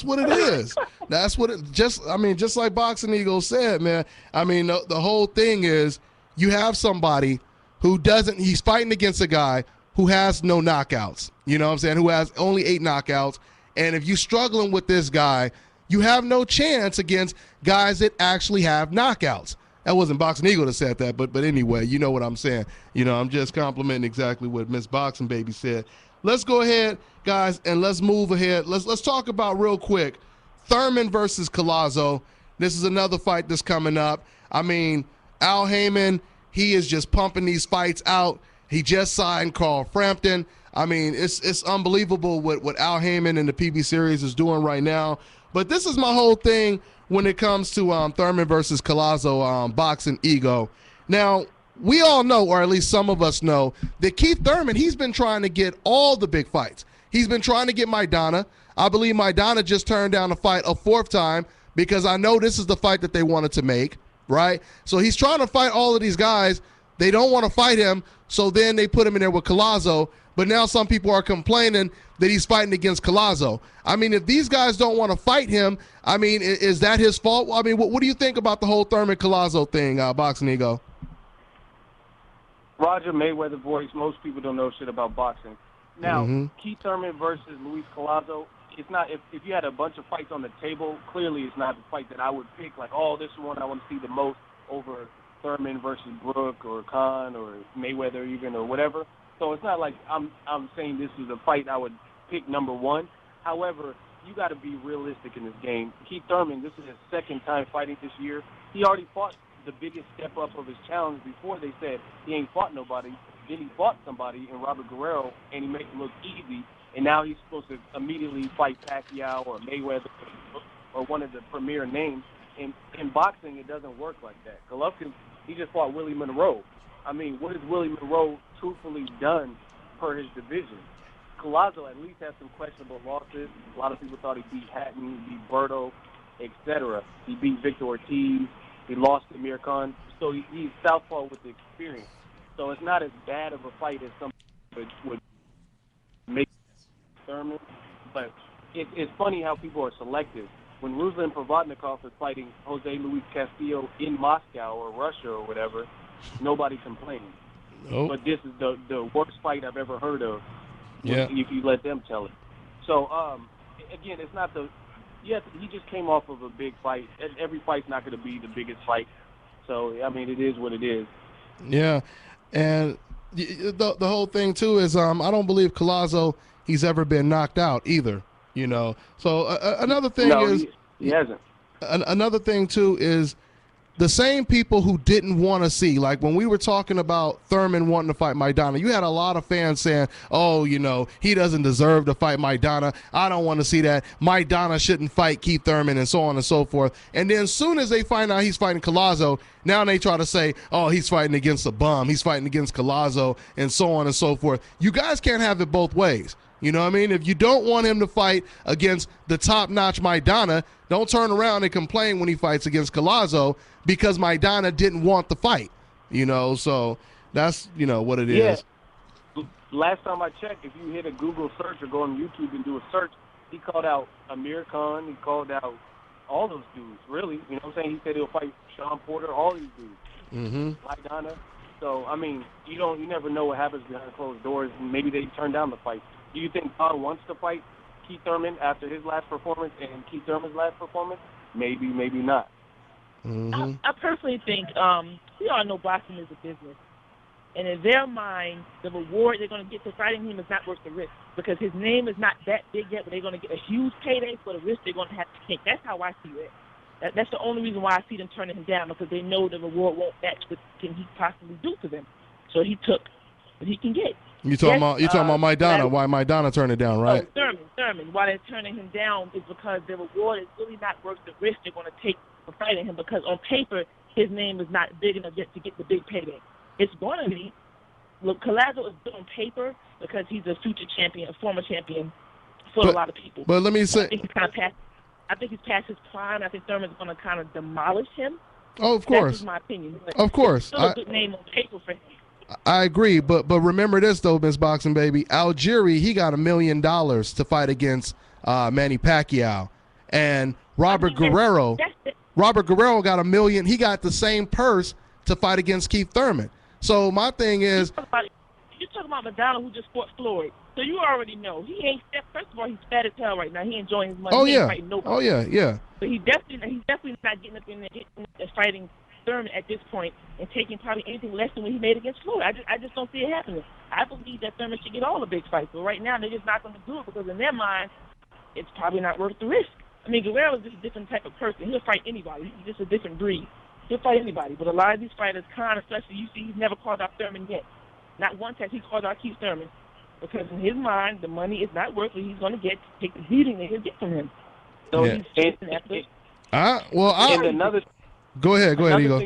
[SPEAKER 5] what it is. That's what it just like Boxing Eagle said, man. The whole thing is you have somebody who he's fighting against a guy who has no knockouts. You know what I'm saying? Who has only 8 knockouts. And if you're struggling with this guy, you have no chance against guys that actually have knockouts. That wasn't Boxing Eagle that said that, but anyway, you know what I'm saying. I'm just complimenting exactly what Miss Boxing Baby said. Let's go ahead, guys, and let's move ahead. Let's talk about real quick Thurman versus Collazo. This is another fight that's coming up. Al Heyman, he is just pumping these fights out. He just signed Carl Frampton. It's unbelievable what Al Heyman and the PB Series is doing right now. But this is my whole thing when it comes to Thurman versus Collazo, Boxing Ego. Now, we all know, or at least some of us know, that Keith Thurman, he's been trying to get all the big fights. He's been trying to get Maidana. I believe Maidana just turned down a fight a 4th time because I know this is the fight that they wanted to make, right? So he's trying to fight all of these guys. They don't want to fight him, so then they put him in there with Collazo. But now some people are complaining that he's fighting against Collazo. If these guys don't want to fight him, is that his fault? What do you think about the whole Thurman-Collazo thing, Boxing Ego?
[SPEAKER 7] Roger Mayweather voice. Most people don't know shit about boxing. Now, Keith Thurman versus Luis Collazo, it's not, if you had a bunch of fights on the table, clearly it's not the fight that I would pick, like, oh, this one I want to see the most over Thurman versus Brook or Khan or Mayweather even or whatever. So it's not like I'm saying this is a fight I would pick number 1. However, you got to be realistic in this game. Keith Thurman, this is his 2nd time fighting this year. He already fought the biggest step up of his challenge before they said he ain't fought nobody. Then he fought somebody in Robert Guerrero, and he made it look easy. And now he's supposed to immediately fight Pacquiao or Mayweather or one of the premier names. In boxing, it doesn't work like that. Golovkin, he just fought Willie Monroe. What has Willie Monroe truthfully done per his division? Collazo at least has some questionable losses. A lot of people thought he beat Hatton, he beat Berto, etc. He beat Victor Ortiz. He lost to Amir Khan. So he's southpaw with the experience. So it's not as bad of a fight as some would make Thurman. But it's funny how people are selective when Ruslan Provodnikov was fighting Jose Luis Castillo in Moscow or Russia or whatever, nobody complained.
[SPEAKER 5] Nope.
[SPEAKER 7] But this is the worst fight I've ever heard of.
[SPEAKER 5] Yeah.
[SPEAKER 7] If you let them tell it. So again, it's not the. Yes, he just came off of a big fight. Every fight's not going to be the biggest fight. So I mean, it is what it is.
[SPEAKER 5] Yeah, and the whole thing too is I don't believe Collazo he's ever been knocked out either. You know. So another thing is
[SPEAKER 7] he hasn't.
[SPEAKER 5] Another thing too is the same people who didn't want to see, like when we were talking about Thurman wanting to fight Maidana, you had a lot of fans saying, oh, you know, he doesn't deserve to fight Maidana. I don't want to see that. Maidana shouldn't fight Keith Thurman and so on and so forth. And then as soon as they find out he's fighting Collazo, now they try to say, oh, he's fighting against a bum. He's fighting against Collazo and so on and so forth. You guys can't have it both ways. You know what I mean? If you don't want him to fight against the top-notch Maidana, don't turn around and complain when he fights against Collazo because Maidana didn't want the fight. You know, so that's, you know, what it is.
[SPEAKER 7] Last time I checked, if you hit a Google search or go on YouTube and do a search, he called out Amir Khan. He called out all those dudes, really. You know what I'm saying? He said he'll fight Sean Porter, all these dudes. Maidana. So, I mean, you never know what happens behind closed doors. Maybe they turn down the fight. Do you think Khan wants to fight Keith Thurman after his last performance and Keith Thurman's last performance? Maybe, maybe not.
[SPEAKER 6] I personally think we all know boxing is a business. And in their mind, the reward they're going to get for fighting him is not worth the risk because his name is not that big yet, but they're going to get a huge payday for the risk they're going to have to take. That's how I see it. That's the only reason why I see them turning him down, because they know the reward won't match what can he possibly do to them. So he took what he can get.
[SPEAKER 5] You talking about Maidana? Why Maidana turned it down, right?
[SPEAKER 6] Thurman. Why they're turning him down is because the reward is really not worth the risk they're going to take for fighting him. Because on paper, his name is not big enough yet to get the big payday. It's going to be. Look, Collazo is good on paper because he's a future champion, a former champion for a lot of people.
[SPEAKER 5] But let me say,
[SPEAKER 6] I think he's past his prime. I think Thurman's going to kind of demolish him.
[SPEAKER 5] Oh, of course.
[SPEAKER 6] That's just my opinion. But
[SPEAKER 5] of course.
[SPEAKER 6] It's still a good name on paper for him.
[SPEAKER 5] I agree, but remember this though, Miss Boxing Baby. Algeri, he got $1 million to fight against Manny Pacquiao, and Robert Guerrero got $1 million. He got the same purse to fight against Keith Thurman. So my thing is,
[SPEAKER 6] you're talking about Madonna who just fought Floyd, so you already know he ain't. First of all, he's fat as hell right now. He enjoying his money. He ain't fighting nobody.
[SPEAKER 5] Oh yeah.
[SPEAKER 6] But he's definitely not getting up in there and fighting Thurman at this point and taking probably anything less than what he made against Floyd. I just don't see it happening. I believe that Thurman should get all the big fights, but right now they're just not going to do it because in their mind, it's probably not worth the risk. I mean, Guerrero is just a different type of person. He'll fight anybody. He's just a different breed. He'll fight anybody. But a lot of these fighters, Khan especially, you see he's never called out Thurman yet. Not one time he called out Keith Thurman because in his mind, the money is not worth what he's going to get to take the beating that he'll get from him. So he's chasing after it.
[SPEAKER 5] Go ahead, Eagle.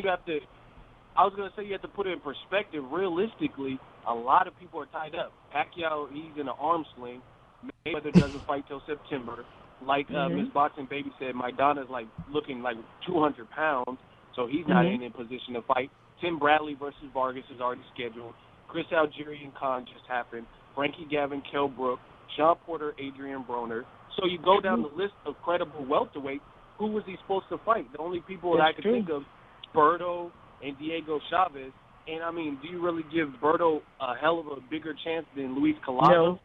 [SPEAKER 7] I was going to say you have to put it in perspective. Realistically, a lot of people are tied up. Pacquiao, he's in an arm sling. Mayweather doesn't fight till September. Like Miss Boxing Baby said, Maidana's like looking like 200 pounds, so he's not in position to fight. Tim Bradley versus Vargas is already scheduled. Chris Algeri and Khan just happened. Frankie Gavin, Kell Brook, Sean Porter, Adrian Broner. So you go down the list of credible welterweights. Who was he supposed to fight? The only people that I could think of, Berto and Diego Chavez. And, I mean, do you really give Berto a hell of a bigger chance than Luis Collazo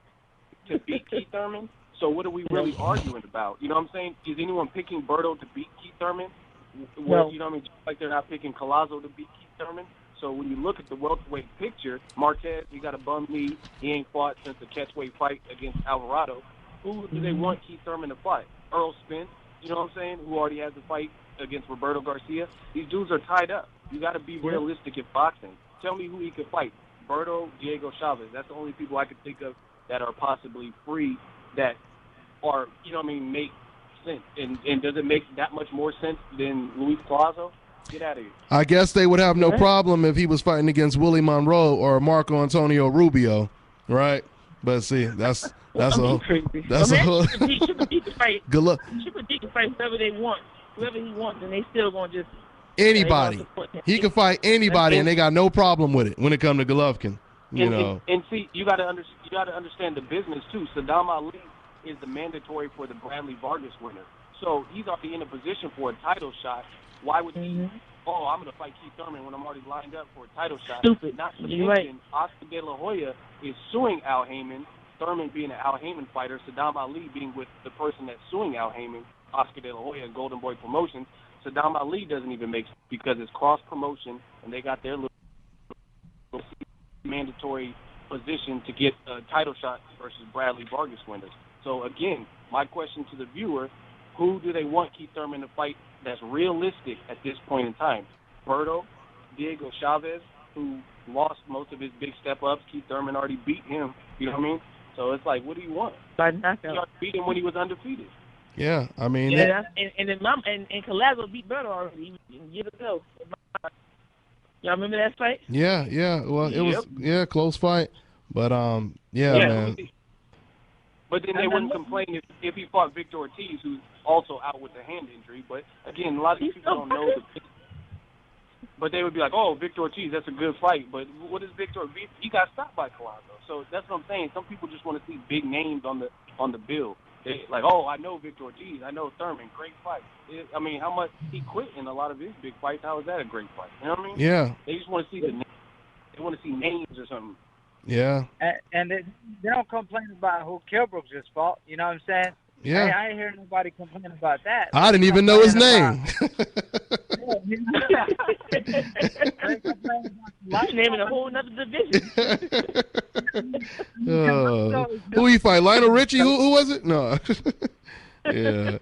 [SPEAKER 7] to beat Keith Thurman? So what are we really arguing about? You know what I'm saying? Is anyone picking Berto to beat Keith Thurman?
[SPEAKER 6] No.
[SPEAKER 7] You know what I mean? Just like they're not picking Collazo to beat Keith Thurman. So when you look at the welterweight picture, Marquez, he got a bum knee. He ain't fought since the catchweight fight against Alvarado. Who do they want Keith Thurman to fight? Earl Spence, you know what I'm saying, who already has a fight against Roberto Garcia. These dudes are tied up. You got to be realistic in boxing. Tell me who he could fight. Berto, Diego Chavez. That's the only people I could think of that are possibly free that are, you know what I mean, make sense. And does it make that much more sense than Luis Collazo? Get out of here.
[SPEAKER 5] I guess they would have no problem if he was fighting against Willie Monroe or Marco Antonio Rubio, right? But see, that's a whole.
[SPEAKER 6] Triple D can fight whoever they want, whoever he wants, and they still gonna just
[SPEAKER 5] anybody. He can fight anybody, and they got no problem with it when it comes to Golovkin. You know.
[SPEAKER 7] And see, you got to understand the business too. Saddam Ali is the mandatory for the Bradley Vargas winner. So he's already in a position for a title shot. Why would he? Oh, I'm going to fight Keith Thurman when I'm already lined up for a title shot.
[SPEAKER 6] Stupid.
[SPEAKER 7] Not to
[SPEAKER 6] You're
[SPEAKER 7] mention,
[SPEAKER 6] right.
[SPEAKER 7] Oscar De La Hoya is suing Al Heyman. Thurman being an Al Heyman fighter, Saddam Ali being with the person that's suing Al Heyman, Oscar De La Hoya and Golden Boy Promotions. Saddam Ali doesn't even make sense because it's cross promotion and they got their little mandatory position to get a title shot versus Bradley Vargas winners. So again, my question to the viewer: who do they want Keith Thurman to fight that's realistic at this point in time? Berto, Diego Chavez, who lost most of his big step-ups. Keith Thurman already beat him. You know what I mean? So it's like, what do you want?
[SPEAKER 6] By
[SPEAKER 7] He
[SPEAKER 6] knockout.
[SPEAKER 7] already beat him when he was undefeated.
[SPEAKER 5] Yeah, I mean,
[SPEAKER 6] Yeah, and Collazo beat Berto already years ago. Y'all remember that fight?
[SPEAKER 5] yeah. Well, it was close fight, but
[SPEAKER 7] Yeah,
[SPEAKER 5] man.
[SPEAKER 7] But then they wouldn't complain if he fought Victor Ortiz, who's also out with a hand injury. But again, a lot of these people don't know. But they would be like, "Oh, Victor Ortiz, that's a good fight." But what is Victor? He got stopped by Collazo. So that's what I'm saying. Some people just want to see big names on the bill. They like, "Oh, I know Victor Ortiz. I know Thurman. Great fight." I mean, how much he quit in a lot of his big fights? How is that a great fight? You know what I mean?
[SPEAKER 5] Yeah.
[SPEAKER 7] They just want to see the names. They want to see names or something.
[SPEAKER 5] Yeah.
[SPEAKER 8] And they don't complain about who Kell Brook just fought. You know what I'm saying?
[SPEAKER 5] Yeah.
[SPEAKER 8] I ain't hear nobody complain about that.
[SPEAKER 5] I didn't even know his name.
[SPEAKER 6] Naming a whole nother division.
[SPEAKER 5] Who he fight? Lionel Richie? Who was it? No. Yeah.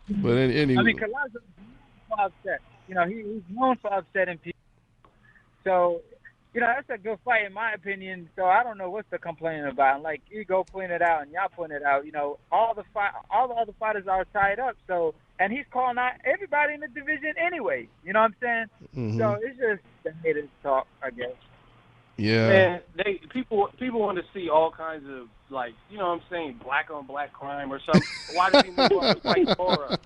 [SPEAKER 5] But anyway.
[SPEAKER 8] I mean, Collazo for upset. You know, he's known for upsetting people. So, you know, that's a good fight in my opinion. So I don't know what's the complaining about. Like Ego pointed out and y'all pointed out, you know, all the other fighters are tied up. So, and he's calling out everybody in the division anyway. You know what I'm saying?
[SPEAKER 5] Mm-hmm.
[SPEAKER 8] So it's just the haters talk, I guess.
[SPEAKER 5] Yeah.
[SPEAKER 7] Man, people want to see all kinds of, like, you know what I'm saying, black on black crime or something. Why does he move on to fight Laura?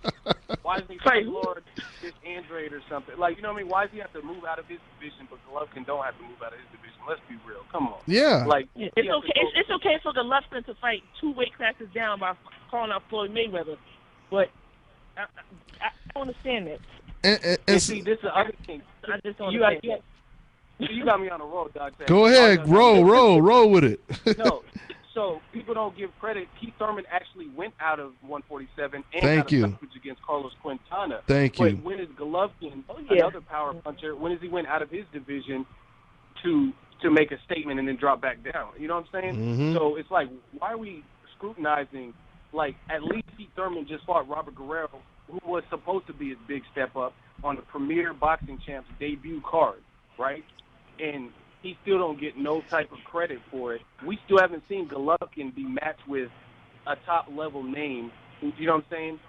[SPEAKER 7] Why does he fight Laura this Andrade or something? Like, you know what I mean? Why does he have to move out of his division, but Golovkin don't have to move out of his division? Let's be real. Come on.
[SPEAKER 5] Yeah.
[SPEAKER 7] Like,
[SPEAKER 6] It's okay. It's okay for Golovkin to fight 2 weight classes down by calling out Floyd Mayweather, but I don't understand that.
[SPEAKER 7] And see, this is the other thing.
[SPEAKER 6] I just don't understand.
[SPEAKER 7] You got me on the road, Dante.
[SPEAKER 5] Go ahead. Roll with it.
[SPEAKER 7] No. So people don't give credit. Keith Thurman actually went out of 147 and
[SPEAKER 5] Thank
[SPEAKER 7] got
[SPEAKER 5] you.
[SPEAKER 7] a stoppage against Carlos Quintana.
[SPEAKER 5] Thank you.
[SPEAKER 7] But when is Golovkin, another power puncher, when is he went out of his division to make a statement and then drop back down? You know what I'm saying?
[SPEAKER 5] Mm-hmm.
[SPEAKER 7] So it's like, why are we scrutinizing? Like, at least Keith Thurman just fought Robert Guerrero, who was supposed to be his big step up on the Premier Boxing Champs debut card, right? And he still don't get no type of credit for it. We still haven't seen Golovkin be matched with a top-level name, you know what I'm saying,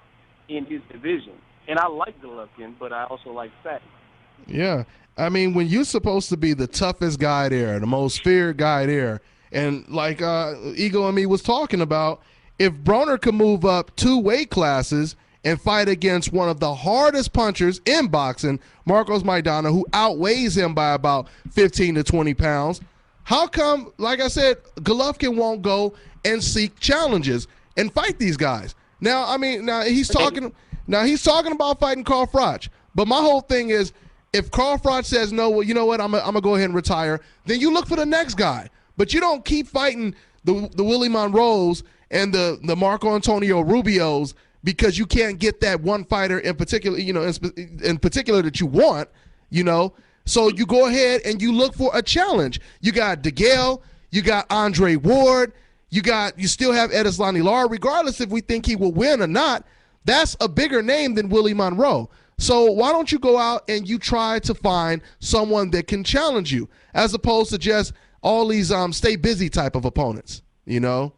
[SPEAKER 7] in his division. And I like Golovkin, but I also like Fatty.
[SPEAKER 5] Yeah. I mean, when you're supposed to be the toughest guy there, the most feared guy there, and like Ego and me was talking about, if Broner could move up 2 weight classes and fight against one of the hardest punchers in boxing, Marcos Maidana, who outweighs him by about 15 to 20 pounds, how come, like I said, Golovkin won't go and seek challenges and fight these guys? Now, I mean, he's talking about fighting Carl Froch. But my whole thing is, if Carl Froch says no, well, you know what, I'm gonna go ahead and retire, then you look for the next guy. But you don't keep fighting the Willie Monroes and the Marco Antonio Rubios because you can't get that one fighter in particular, you know, in particular that you want, you know. So you go ahead and you look for a challenge. You got DeGale, you got Andre Ward, you still have Edeslani Lara, regardless if we think he will win or not. That's a bigger name than Willie Monroe. So why don't you go out and you try to find someone that can challenge you, as opposed to just all these stay busy type of opponents, you know?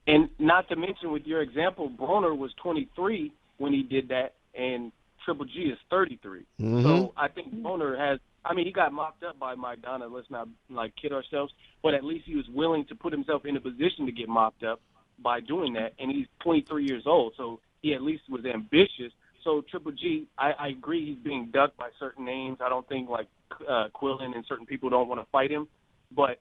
[SPEAKER 7] And not to mention, with your example, Broner was 23 when he did that, and Triple G is 33.
[SPEAKER 5] Mm-hmm.
[SPEAKER 7] So I think Broner has, I mean, he got mopped up by Maidana. Let's not, like, kid ourselves. But at least he was willing to put himself in a position to get mopped up by doing that. And he's 23 years old, so he at least was ambitious. So Triple G, I agree he's being ducked by certain names. I don't think, like, Quillen and certain people don't want to fight him. But,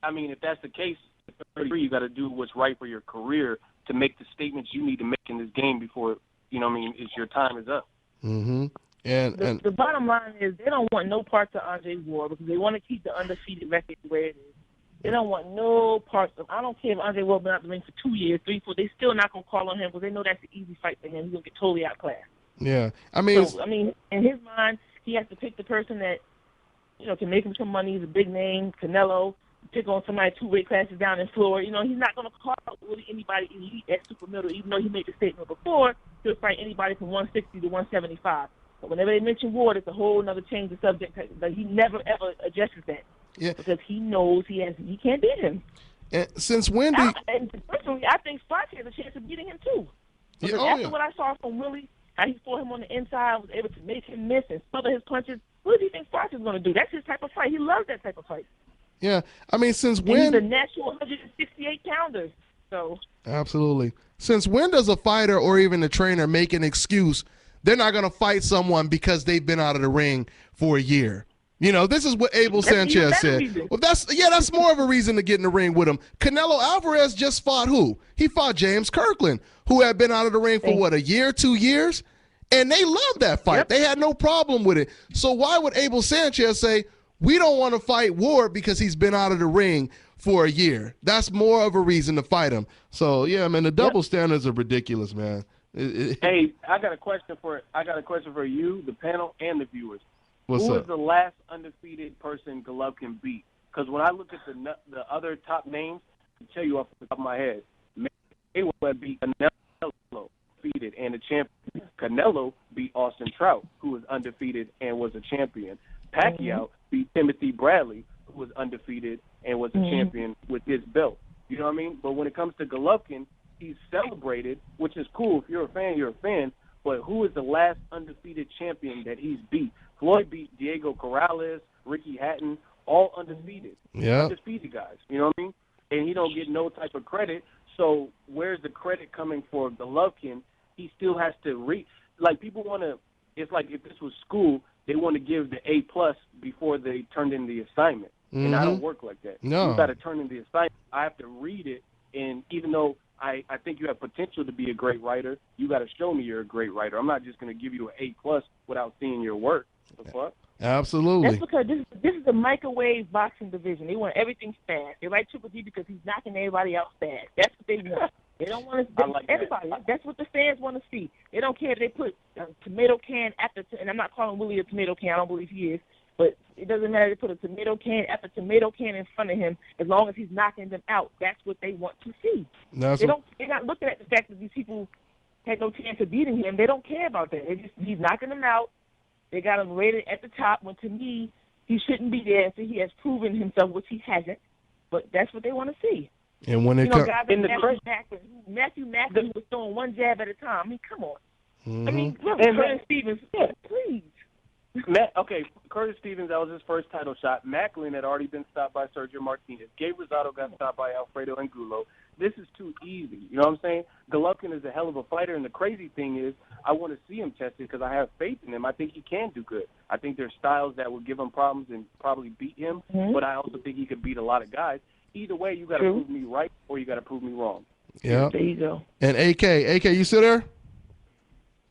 [SPEAKER 7] I mean, if that's the case, at 33, you got to do what's right for your career to make the statements you need to make in this game before it's your time is up.
[SPEAKER 5] Mm-hmm. And
[SPEAKER 6] The bottom line is they don't want no parts of Andre Ward because they want to keep the undefeated record where it is. They don't want no parts of. I don't care if Andre Ward been out the ring for 2 years, 3, 4. They still not gonna call on him because they know that's an easy fight for him. He's gonna get totally outclassed.
[SPEAKER 5] yeah, I mean,
[SPEAKER 6] In his mind, he has to pick the person that can make him some money. He's a big name, Canelo. Pick on somebody 2 weight classes down in Florida. He's not gonna call out really anybody elite at super middle, even though he made the statement before he'll fight anybody from 160 to 175. But whenever they mention Ward, it's a whole another change of subject. But he never ever addresses that.
[SPEAKER 5] Yeah.
[SPEAKER 6] Because he knows he can't beat him.
[SPEAKER 5] And since when
[SPEAKER 6] And personally, I think Sparks has a chance of beating him too. Because after what I saw from Willie, how he fought him on the inside, was able to make him miss and smother his punches. What do you think Sparks is going to do? That's his type of fight. He loves that type of fight.
[SPEAKER 5] Yeah, I mean, since
[SPEAKER 6] And
[SPEAKER 5] when?
[SPEAKER 6] he's a natural 168 pounder. So
[SPEAKER 5] Absolutely. Since when does a fighter or even a trainer make an excuse? They're not going to fight someone because they've been out of the ring for a year. This is what Abel Sanchez said. Well, that's more of a reason to get in the ring with him. Canelo Alvarez just fought who? He fought James Kirkland, who had been out of the ring for, a year, 2 years? And they loved that fight. Yep. They had no problem with it. So why would Abel Sanchez say, we don't want to fight Ward because he's been out of the ring for a year? That's more of a reason to fight him. So, yeah, man, the double standards are ridiculous, man.
[SPEAKER 7] Hey, I got a question for you, the panel, and the viewers. Who
[SPEAKER 5] up?
[SPEAKER 7] was the last undefeated person Golovkin beat? Because when I look at the other top names, I can tell you off the top of my head, Mayweather beat Canelo, defeated and a champion. Canelo beat Austin Trout, who was undefeated and was a champion. Pacquiao beat Timothy Bradley, who was undefeated and was a champion with his belt. You know what I mean? But when it comes to Golovkin, he's celebrated, which is cool. If you're a fan, you're a fan. But who is the last undefeated champion that he's beat? Floyd beat Diego Corrales, Ricky Hatton, all undefeated.
[SPEAKER 5] Yeah.
[SPEAKER 7] Undefeated guys. You know what I mean? And he don't get no type of credit. So where's the credit coming for Golovkin? He still has to people want to. It's like if this was school, they want to give the A+ before they turned in the assignment.
[SPEAKER 5] Mm-hmm.
[SPEAKER 7] And I don't work like that.
[SPEAKER 5] No.
[SPEAKER 7] You got to turn in the assignment. I have to read it, and even though I think you have potential to be a great writer, you got to show me you're a great writer. I'm not just going to give you an A+ without seeing your work. The fuck?
[SPEAKER 5] Absolutely.
[SPEAKER 6] That's because this is a microwave boxing division. They want everything fast. They like Triple D because he's knocking everybody out fast. That's what they want. They don't want to everybody. That's what the fans want to see. They don't care if they put a tomato can after, and I'm not calling Willie a tomato can. I don't believe he is. But it doesn't matter if they put a tomato can after tomato can in front of him, as long as he's knocking them out. That's what they want to see. They're not looking at the fact that these people had no chance of beating him. They don't care about that. He's knocking them out. They got him rated at the top when, to me, he shouldn't be there until he has proven himself, which he hasn't. But that's what they want to see.
[SPEAKER 5] And when it
[SPEAKER 6] comes in Matthew Macklin, who was throwing one jab at a time. I mean, come on.
[SPEAKER 5] Mm-hmm.
[SPEAKER 6] I mean, Curtis Stevens, please.
[SPEAKER 7] Curtis Stevens, that was his first title shot. Macklin had already been stopped by Sergio Martinez. Gabe Rosado got stopped by Alfredo Angulo. This is too easy. You know what I'm saying? Golovkin is a hell of a fighter, and the crazy thing is I want to see him tested because I have faith in him. I think he can do good. I think there's styles that will give him problems and probably beat him, but I also think he could beat a lot of guys. Either way, you got to prove me right or you got to prove me wrong.
[SPEAKER 5] Yeah.
[SPEAKER 6] There you go.
[SPEAKER 5] And AK, you still there?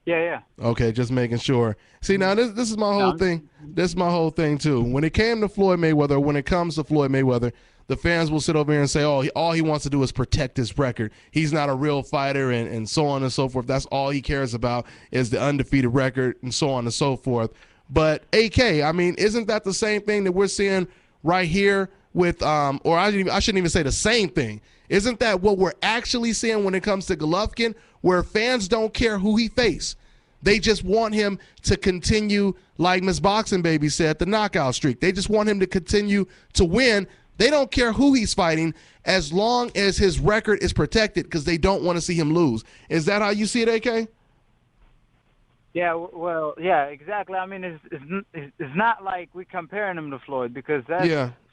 [SPEAKER 8] Yeah.
[SPEAKER 5] Okay, just making sure. See, now this is my whole thing. This is my whole thing too. When it came to Floyd Mayweather, when it comes to Floyd Mayweather, the fans will sit over here and say, "Oh, all he wants to do is protect his record. He's not a real fighter," and so on and so forth. That's all he cares about is the undefeated record and so on and so forth. But AK, I mean, isn't that the same thing that we're seeing right here with, or I shouldn't even say the same thing. Isn't that what we're actually seeing when it comes to Golovkin, where fans don't care who he faces? They just want him to continue, like Miss Boxing Baby said, the knockout streak. They just want him to continue to win. They don't care who he's fighting as long as his record is protected because they don't want to see him lose. Is that how you see it, AK?
[SPEAKER 8] Yeah, well, yeah, exactly. I mean, it's not like we're comparing him to Floyd because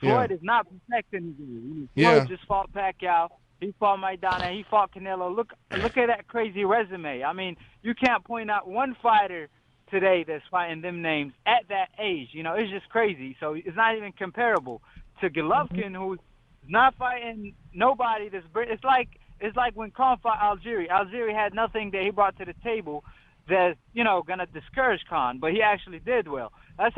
[SPEAKER 8] Floyd is not protecting him. Floyd just fought Pacquiao. He fought Maidana. He fought Canelo. Look at that crazy resume. I mean, you can't point out one fighter today that's fighting them names at that age. You know, it's just crazy. So it's not even comparable to Golovkin, who's not fighting nobody. It's like it's like when Khan fought Algeri. Algeri had nothing that he brought to the table that's, gonna discourage Khan, but he actually did well. That's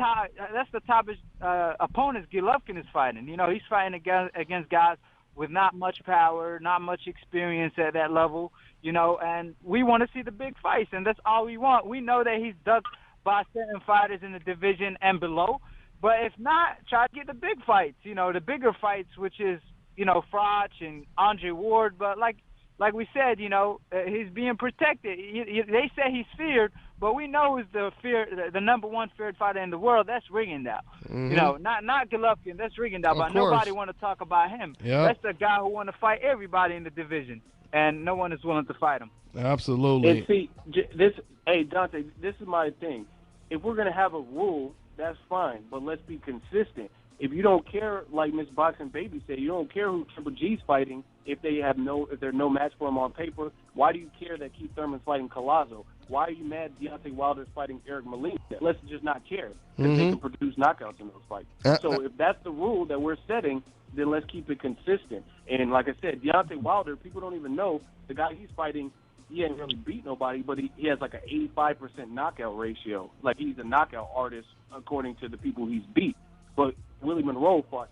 [SPEAKER 8] the type of opponents Golovkin is fighting. He's fighting against guys with not much power, not much experience at that level, and we want to see the big fights, and that's all we want. We know that he's ducked by certain fighters in the division and below, but if not, try to get the big fights, the bigger fights, which is, Froch and Andre Ward, but like we said, he's being protected. They say he's feared, but we know who's the number one feared fighter in the world. That's Rigondeaux.
[SPEAKER 5] Mm-hmm.
[SPEAKER 8] Not Golovkin. That's Rigondeaux. But nobody want to talk about him.
[SPEAKER 5] Yep.
[SPEAKER 8] That's the guy who want to fight everybody in the division, and no one is willing to fight him.
[SPEAKER 5] Absolutely.
[SPEAKER 7] And see, hey Dante, this is my thing. If we're gonna have a rule, that's fine, but let's be consistent. If you don't care, like Miss Boxing Baby said, you don't care who Triple G's fighting if there's no match for him on paper. Why do you care that Keith Thurman's fighting Collazo? Why are you mad Deontay Wilder's fighting Eric Molina? Let's just not care because they can produce knockouts in those fights. So if that's the rule that we're setting, then let's keep it consistent. And like I said, Deontay Wilder, people don't even know the guy he's fighting. He hasn't really beat nobody, but he has like an 85% knockout ratio. Like he's a knockout artist according to the people he's beat. But Willie Monroe fought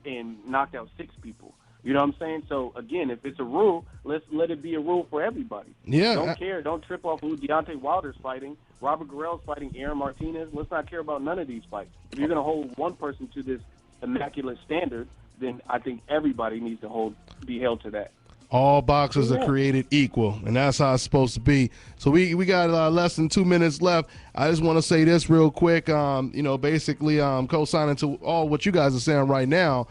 [SPEAKER 7] and knocked out 6 people. You know what I'm saying? So, again, if it's a rule, let's let it be a rule for everybody.
[SPEAKER 5] Yeah.
[SPEAKER 7] Don't care. Don't trip off who Deontay Wilder's fighting. Robert Guerrero's fighting Aaron Martinez. Let's not care about none of these fights. If you're going to hold one person to this immaculate standard, then I think everybody needs to be held to that.
[SPEAKER 5] All boxers are created equal, and that's how it's supposed to be. So we got less than 2 minutes left. I just want to say this real quick. Basically co-signing to all what you guys are saying right now.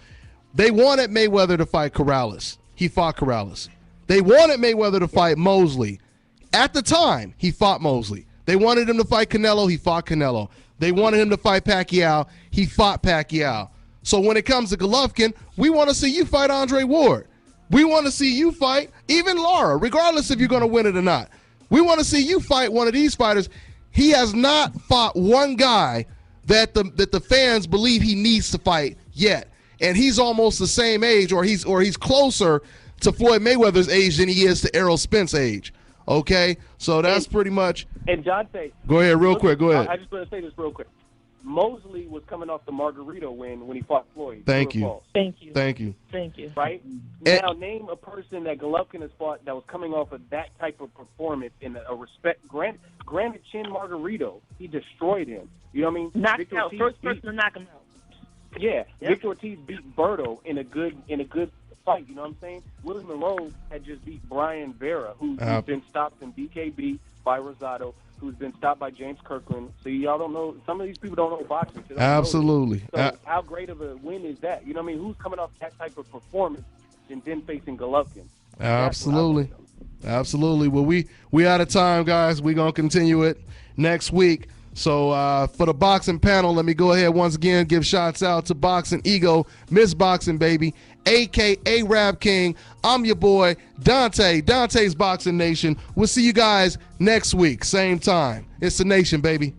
[SPEAKER 5] They wanted Mayweather to fight Corrales. He fought Corrales. They wanted Mayweather to fight Mosley. At the time, he fought Mosley. They wanted him to fight Canelo. He fought Canelo. They wanted him to fight Pacquiao. He fought Pacquiao. So when it comes to Golovkin, we want to see you fight Andre Ward. We want to see you fight even Lara, regardless if you're going to win it or not. We want to see you fight one of these fighters. He has not fought one guy that the fans believe he needs to fight yet. And he's almost the same age, or he's closer to Floyd Mayweather's age than he is to Errol Spence's age. Okay? So that's pretty much.
[SPEAKER 7] And Dante.
[SPEAKER 5] Go ahead real quick. Go ahead.
[SPEAKER 7] I just want to say this real quick. Mosley was coming off the Margarito win when he fought Floyd.
[SPEAKER 5] Thank you.
[SPEAKER 6] Thank you.
[SPEAKER 5] Thank you.
[SPEAKER 6] Thank you.
[SPEAKER 7] Right? Now, name a person that Golovkin has fought that was coming off of that type of performance in a respect. Granted, Chin Margarito, he destroyed him. You know what I mean?
[SPEAKER 6] Knocked out. First person to knock him out.
[SPEAKER 7] Yeah. Yep. Victor Ortiz beat Berto in a good fight. You know what I'm saying? Willie Monroe had just beat Brian Vera, who's been stopped in BKB by Rosado, who's been stopped by James Kirkland. So y'all don't know. Some of these people don't know boxing.
[SPEAKER 5] Absolutely.
[SPEAKER 7] So how great of a win is that? You know what I mean? Who's coming off that type of performance and then facing Golovkin?
[SPEAKER 5] Absolutely. Absolutely. Well, we out of time, guys. We're going to continue it next week. So for the boxing panel, let me go ahead once again, give shots out to Boxing Ego, Miss Boxing Baby, a.k.a. Rap King. I'm your boy, Dante, Dante's Boxing Nation. We'll see you guys next week, same time. It's the Nation, baby.